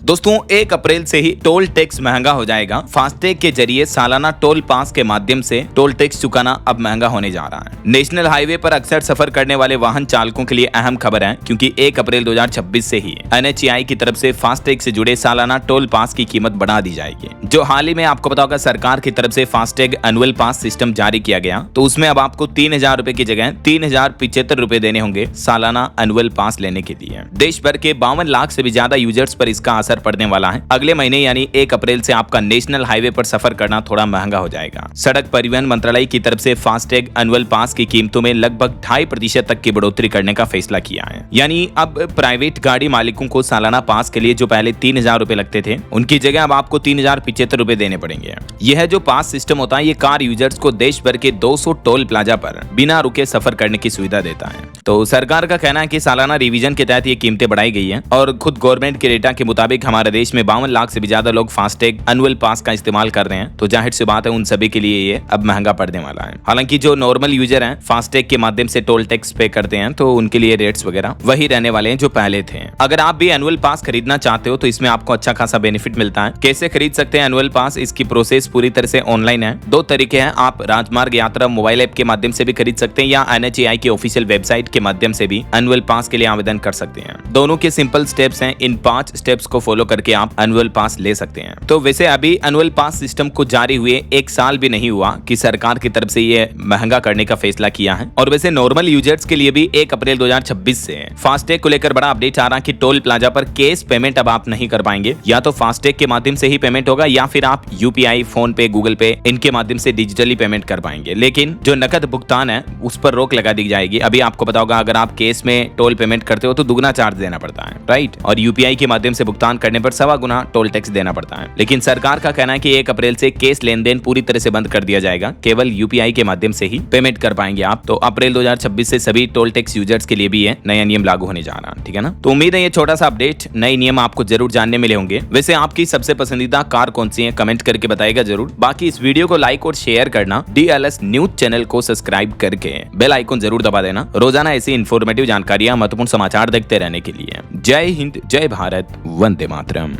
दोस्तों 1 अप्रैल से ही toll tax महंगा हो जाएगा। फास्टैग के जरिए सालाना टोल पास के माध्यम से टोल टैक्स चुकाना अब महंगा होने जा रहा है। नेशनल हाईवे पर अक्सर सफर करने वाले वाहन चालकों के लिए अहम खबर है, क्योंकि 1 अप्रैल 2026 से ही NHAI की तरफ से फास्टैग से जुड़े सालाना टोल पास की कीमत बढ़ा दी जाएगी। जो हाल ही में आपको पता होगा सरकार की तरफ से फास्टैग एनुअल पास सिस्टम जारी किया गया, तो उसमें अब आपको 3,000 रुपए की जगह 3,075 रुपए देने होंगे सालाना एनुअल पास लेने के लिए। देश भर के 52 लाख से भी ज्यादा यूजर्स पर इसका असर पड़ने वाला है। अगले महीने यानी 1 अप्रैल से आपका नेशनल हाईवे पर सफर करना थोड़ा महंगा हो जाएगा। सड़क परिवहन मंत्रालय की तरफ से फास्टैग एनुअल पास की कीमतों में लगभग 2.5% तक की बढ़ोतरी करने का फैसला किया है। यानी अब प्राइवेट गाड़ी मालिकों को सालाना पास के लिए जो पहले 3,000 रुपए लगते थे, उनकी जगह अब आपको 3,075 रुपए देने पड़ेंगे। यह जो पास सिस्टम होता है, ये कार यूजर्स को देश भर के 200 टोल प्लाजा पर बिना रुके सफर करने की सुविधा देता है। तो सरकार का कहना है कि सालाना रिवीजन के तहत ये कीमतें बढ़ाई गई है और खुद गवर्नमेंट के डेटा के मुताबिक हमारे देश में 52 लाख से भी ज्यादा लोग फास्टैग एनुअल पास का इस्तेमाल कर रहे हैं। तो जाहिर सी बात है उन सभी के लिए ये अब महंगा पड़ने वाला है। हालांकि जो नॉर्मल यूजर हैं फास्टैग के माध्यम से टोल टैक्स पे करते हैं, तो उनके लिए रेट्स वगैरह वही रहने वाले हैं जो पहले थे। अगर आप भी एनुअल पास खरीदना चाहते हो तो इसमें आपको अच्छा खासा बेनिफिट मिलता है। कैसे खरीद सकते हैं एनुअल पास? इसकी प्रोसेस पूरी तरह से ऑनलाइन है। 2 तरीके हैं, आप राजमार्ग यात्रा मोबाइल ऐप के माध्यम से भी खरीद सकते हैं या NHAI की ऑफिशियल वेबसाइट के माध्यम से भी एनुअल पास के लिए आवेदन कर सकते हैं। दोनों के सिंपल स्टेप्स हैं। इन 5 स्टेप्स को फॉलो करके आप एनुअल पास ले सकते हैं। तो वैसे अभी एनुअल पास सिस्टम को जारी हुए 1 साल भी नहीं हुआ कि सरकार की तरफ से ये महंगा करने का फैसला किया है। और वैसे नॉर्मल यूजर्स के लिए भी 1 अप्रैल 2026 से फास्टैग को लेकर बड़ा अपडेट आ रहा है कि टोल प्लाजा पर कैश पेमेंट अब आप नहीं कर पाएंगे। या तो फास्टैग के माध्यम से ही पेमेंट होगा या फिर आप UPI, फोन पे, गूगल पे इनके माध्यम से डिजिटली पेमेंट कर पाएंगे। लेकिन जो नकद भुगतान है उस पर रोक लगा दी जाएगी। अभी आपको पता होगा अगर आप कैश में टोल पेमेंट करते हो तो दुगना चार्ज देना पड़ता है, राइट? और UPI के माध्यम से भुगतान करने पर 1.25 गुना टोल टैक्स देना पड़ता है। लेकिन सरकार का कहना है कि 1 अप्रैल से कैश लेन देन पूरी तरह से बंद कर दिया जाएगा। केवल UPI के माध्यम से ही पेमेंट कर पाएंगे आप। तो अप्रैल 2026 से सभी टोल टैक्स यूजर्स के लिए भी ये नया नियम लागू होने जा रहा है, ठीक है ना? तो उम्मीद है ये छोटा सा अपडेट, नए नियम आपको जरूर जानने मिले होंगे। वैसे आपकी सबसे पसंदीदा कार कौन सी है, कमेंट करके बताइएगा जरूर। बाकी इस वीडियो को लाइक और शेयर करना, DLS न्यूज चैनल को सब्सक्राइब करके बेल आइकन जरूर दबा देना। रोजाना ऐसी इंफॉर्मेटिव जानकारियां, महत्वपूर्ण समाचार देखते रहने के लिए। जय हिंद, जय भारत, वंदे मातरम।